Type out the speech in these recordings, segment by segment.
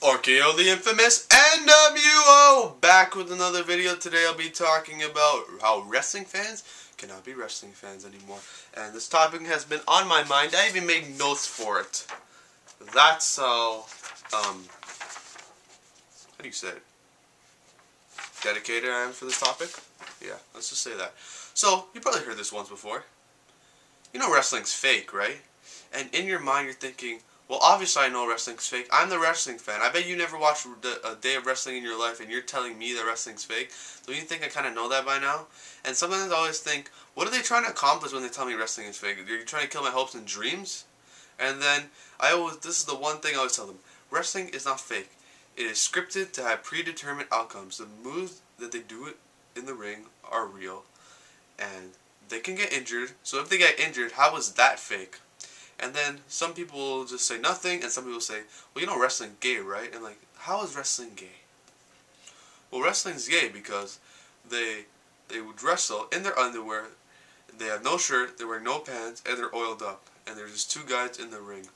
RKO the infamous NWO back with another video. Today I'll be talking about how wrestling fans cannot be wrestling fans anymore. And this topic has been on my mind. I even made notes for it. That's how do you say it? Dedicated I am for this topic? Yeah, let's just say that. So, you probably heard this once before. You know wrestling's fake, right? And in your mind you're thinking, well, obviously I know wrestling's fake. I'm the wrestling fan. I bet you never watched a day of wrestling in your life and you're telling me that wrestling's fake. Don't you think I kind of know that by now? And sometimes I always think, what are they trying to accomplish when they tell me wrestling is fake? Are you trying to kill my hopes and dreams? And then, this is the one thing I always tell them. Wrestling is not fake. It is scripted to have predetermined outcomes. The moves that they do it in the ring are real. And they can get injured. So if they get injured, how is that fake? And then some people will just say nothing, and some people say, well, you know wrestling's gay, right? And like, how is wrestling gay? Well, wrestling's gay because they would wrestle in their underwear, they have no shirt, they wear no pants, and they're oiled up. And there's just two guys in the ring.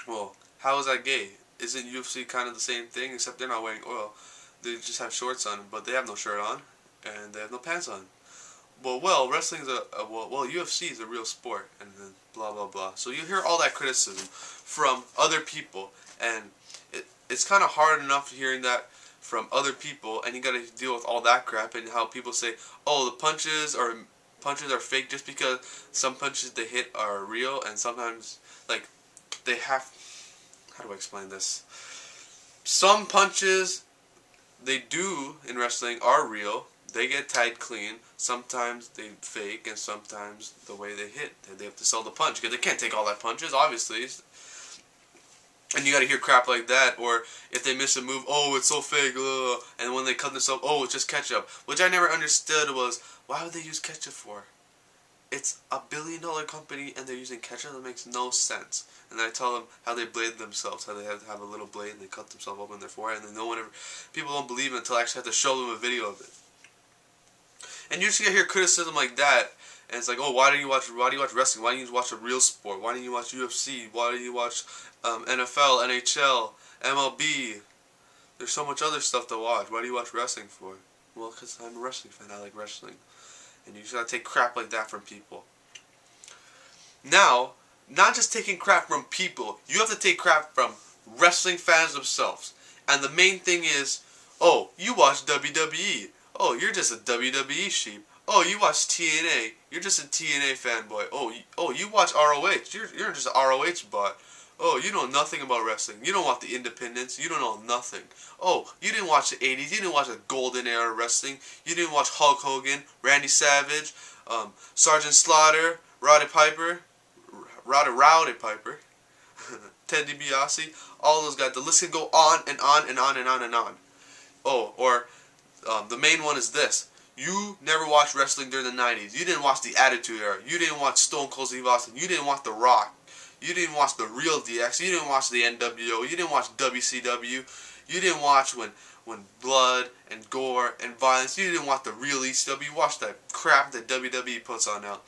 Well, how is that gay? Isn't UFC kind of the same thing, except they're not wearing oil? They just have shorts on, but they have no shirt on, and they have no pants on. Well, wrestling's UFC is a real sport, and then blah blah blah. So you hear all that criticism from other people, and it's kind of hard enough hearing that from other people, and you got to deal with all that crap and how people say, oh, the punches are fake just because some punches they hit are real, and sometimes like they have. How do I explain this? Some punches they do in wrestling are real. They get tied clean. Sometimes they fake, and sometimes the way they hit, they have to sell the punch because they can't take all that punches, obviously. And you got to hear crap like that, or if they miss a move, oh, it's so fake, ugh. And when they cut themselves, oh, it's just ketchup. Which I never understood was, why would they use ketchup for? It's a billion-dollar company, and they're using ketchup. That makes no sense. And I tell them how they blade themselves, how they have to have a little blade, and they cut themselves up in their forehead, and then people don't believe it until I actually have to show them a video of it. And you just hear criticism like that, and it's like, oh, why do you watch wrestling? Why don't you watch a real sport? Why don't you watch UFC? Why do you watch NFL, NHL, MLB? There's so much other stuff to watch. Why do you watch wrestling for? Well, because I'm a wrestling fan. I like wrestling. And you just gotta take crap like that from people. Now, not just taking crap from people, you have to take crap from wrestling fans themselves. And the main thing is, oh, you watch WWE. Oh, you're just a WWE sheep. Oh, you watch TNA. You're just a TNA fanboy. Oh, you watch ROH. You're just an ROH bot. Oh, you know nothing about wrestling. You don't watch the independents. You don't know nothing. Oh, you didn't watch the 80s. You didn't watch the golden era of wrestling. You didn't watch Hulk Hogan, Randy Savage, Sergeant Slaughter, Rowdy Piper, Ted DiBiase, all those guys. The list can go on and on and on and on and on. Oh, or the main one is this. You never watched wrestling during the 90s. You didn't watch the Attitude Era. You didn't watch Stone Cold Steve Austin. You didn't watch The Rock. You didn't watch the real DX. You didn't watch the NWO. You didn't watch WCW. You didn't watch when blood and gore and violence. You didn't watch the real ECW. You watched that crap that WWE puts on now.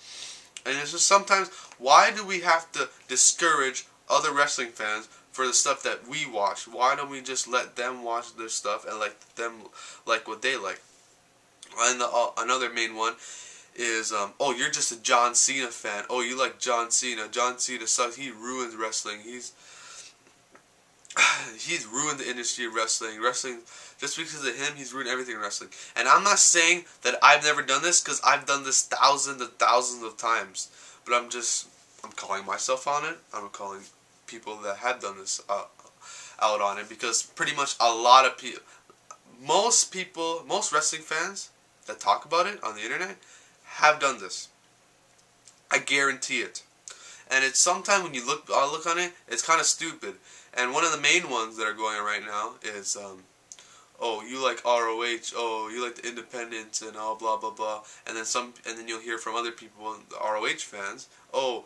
And it's just sometimes, why do we have to discourage other wrestling fans for the stuff that we watch? Why don't we just let them watch their stuff and like what they like? And another main one is, oh, you're just a John Cena fan. Oh, you like John Cena. John Cena sucks. He ruins wrestling. He's ruined the industry of wrestling. Wrestling, just because of him, he's ruined everything in wrestling. And I'm not saying that I've never done this, because I've done this thousands and thousands of times. But I'm calling myself on it. I'm calling people that have done this out on it, because pretty much a lot of people, most wrestling fans that talk about it on the internet have done this. I guarantee it. And it's sometimes when you look on it, it's kind of stupid. And one of the main ones that are going on right now is, oh, you like ROH, oh, you like the independents, and all blah blah blah. And then you'll hear from other people, the ROH fans, oh,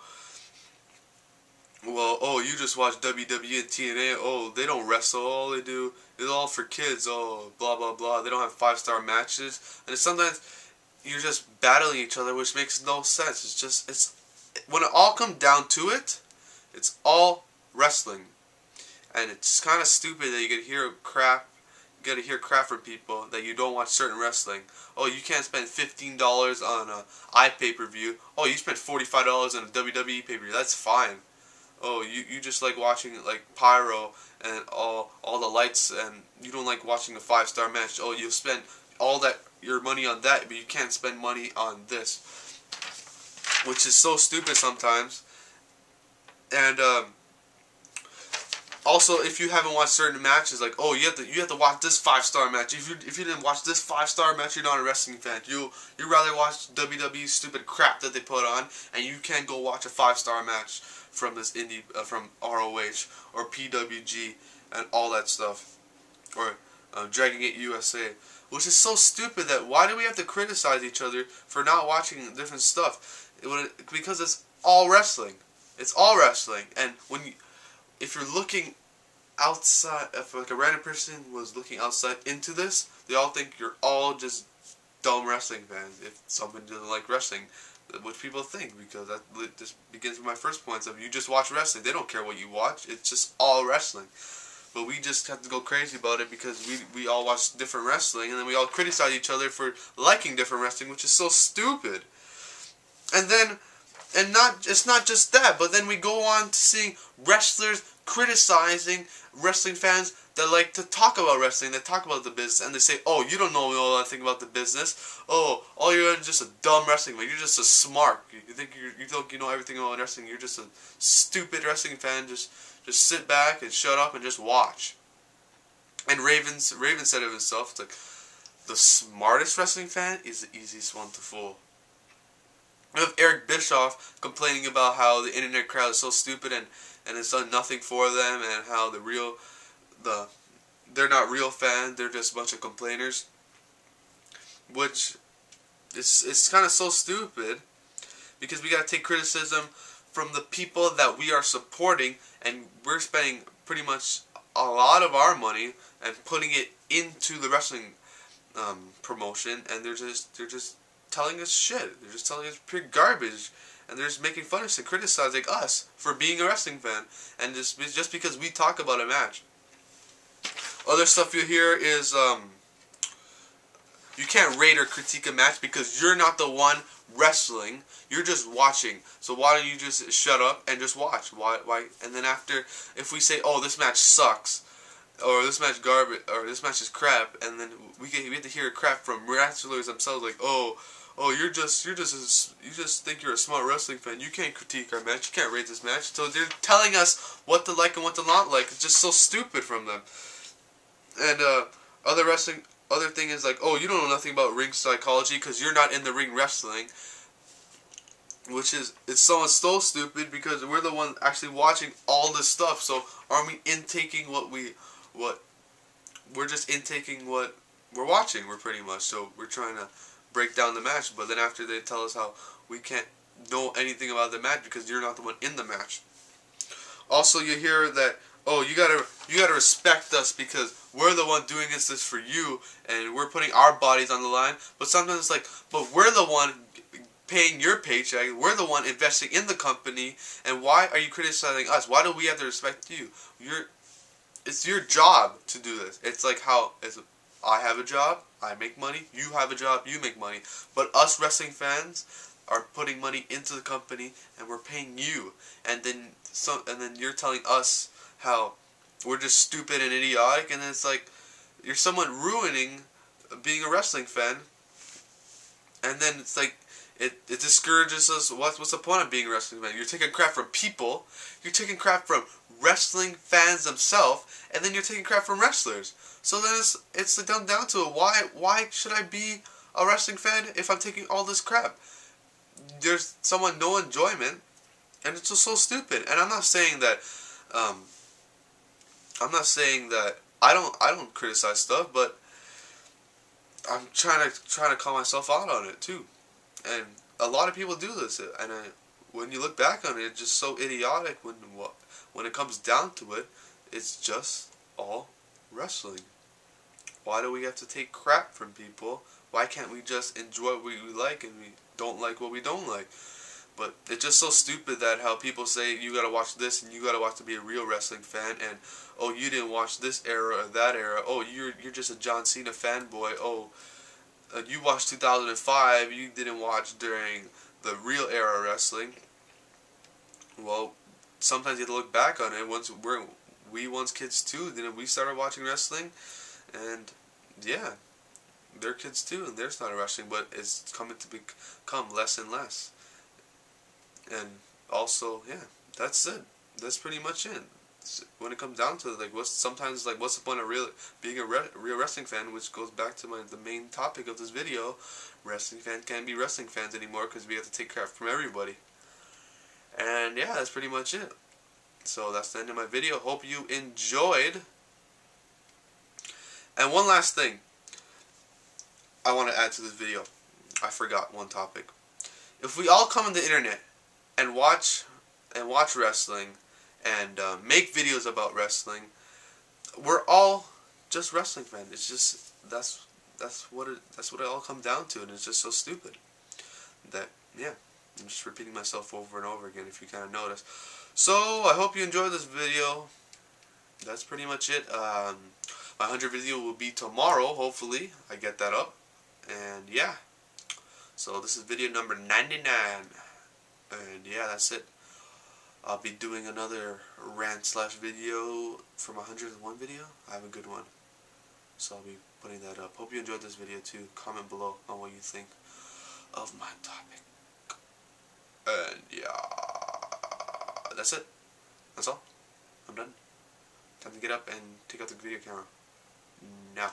well, oh, you just watch WWE and TNA, oh, they don't wrestle, all they do is all for kids, oh, blah blah blah. They don't have 5-star matches, and sometimes you're just battling each other, which makes no sense. It's when it all comes down to it, it's all wrestling. and it's kind of stupid that you get to hear crap. You gotta hear crap from people that you don't watch certain wrestling. Oh, you can't spend $15 on a iPay-per-view. Oh, you spent $45 on a WWE pay-per-view. That's fine. Oh, you just like watching like pyro and all the lights, and you don't like watching a 5-star match. Oh, you spend all that your money on that, but you can't spend money on this, which is so stupid sometimes. And also, if you haven't watched certain matches, like, oh, you have to watch this 5-star match. If you didn't watch this 5-star match, you're not a wrestling fan. You rather watch WWE's stupid crap that they put on, and you can't go watch a 5-star match from this indie from ROH or PWG and all that stuff, or Dragon Gate USA, which is so stupid. That why do we have to criticize each other for not watching different stuff? Because it's all wrestling. It's all wrestling, and if you're looking outside, if like a random person was looking outside into this, they all think you're all just dumb wrestling fans. If someone doesn't like wrestling, which people think, because that just begins with my first points of you just watch wrestling. They don't care what you watch. It's just all wrestling. But we just have to go crazy about it because we all watch different wrestling, and then we all criticize each other for liking different wrestling, which is so stupid. And then, it's not just that, but then we go on to seeing wrestlers criticizing wrestling fans that like to talk about wrestling, that talk about the business, and they say, oh, you don't know anything about the business. Oh, all you're just a dumb wrestling fan. You're just a smart. You think you know everything about wrestling. You're just a stupid wrestling fan. Just sit back and shut up and just watch. And Raven said it himself. It's like, the smartest wrestling fan is the easiest one to fool. You have Eric Bischoff complaining about how the internet crowd is so stupid and it's done nothing for them, and how they're not real fans, they're just a bunch of complainers. Which it's kind of so stupid, because we gotta take criticism from the people that we are supporting, and we're spending pretty much a lot of our money and putting it into the wrestling promotion, and they're just telling us shit. They're just telling us pure garbage, and they're just making fun of us and criticizing us for being a wrestling fan, and just because we talk about a match. Other stuff you hear is you can't rate or critique a match because you're not the one wrestling. You're just watching. So why don't you just shut up and just watch? Why? And then after, if we say, oh, this match sucks, or this match garbage, or this match is crap, and then we have to hear crap from wrestlers themselves, like, oh, you just think you're a smart wrestling fan. You can't critique our match. You can't rate this match. So they're telling us what to like and what to not like. It's just so stupid from them. And other thing is like, oh, you don't know nothing about ring psychology because you're not in the ring wrestling. Which is, it's so stupid, because we're the one actually watching all this stuff. So aren't we intaking we're just intaking what we're watching? We're pretty much, so we're trying to break down the match, but then after they tell us how we can't know anything about the match because you're not the one in the match. Also, you hear that, oh, you gotta respect us because we're the one doing this for you, and we're putting our bodies on the line. But sometimes it's like, but we're the one paying your paycheck, we're the one investing in the company, and why are you criticizing us? Why do we have to respect you? It's your job to do this. It's like how I have a job, I make money, you have a job, you make money. But us wrestling fans are putting money into the company, and we're paying you. And then you're telling us how we're just stupid and idiotic, and then it's like you're somewhat ruining being a wrestling fan. And then it's like it discourages us. What's the point of being a wrestling fan? You're taking crap from people, you're taking crap from wrestling fans themselves, and then you're taking crap from wrestlers. So then it's down to why should I be a wrestling fan if I'm taking all this crap? There's somewhat no enjoyment, and it's just so stupid. And I'm not saying that I don't criticize stuff, but I'm trying to call myself out on it too. And a lot of people do this, and when you look back on it, it's just so idiotic. When it comes down to it, it's just all wrestling. Why do we have to take crap from people? Why can't we just enjoy what we like and we don't like what we don't like? But it's just so stupid that how people say you gotta watch this and you gotta watch to be a real wrestling fan, and oh, you didn't watch this era or that era. Oh, you're just a John Cena fanboy. Oh, you watched 2005. You didn't watch during the real era of wrestling. Well, sometimes you have to look back on it. We once kids too. Then we started watching wrestling, and yeah, they're kids too, and they're starting wrestling, but it's coming to become less and less. And also, yeah, that's it. That's pretty much it. When it comes down to it, like, what's the point of being a real wrestling fan? Which goes back to the main topic of this video. Wrestling fans can't be wrestling fans anymore because we have to take crap from everybody. And yeah, that's pretty much it. So that's the end of my video. Hope you enjoyed. And one last thing I want to add to this video. I forgot one topic. If we all come on the internet and watch wrestling and make videos about wrestling, we're all just wrestling fans. It's just that's what it all comes down to, and it's just so stupid that, yeah, I'm just repeating myself over and over again, if you kind of notice. So I hope you enjoyed this video. That's pretty much it. My 100th video will be tomorrow. Hopefully I get that up. And yeah, so this is video number 99. And yeah, that's it. I'll be doing another rant/video for my 101 video. I have a good one, so I'll be putting that up. Hope you enjoyed this video too. Comment below on what you think of my topic. And yeah, that's it. That's all. I'm done. Time to get up and take out the video camera. Now.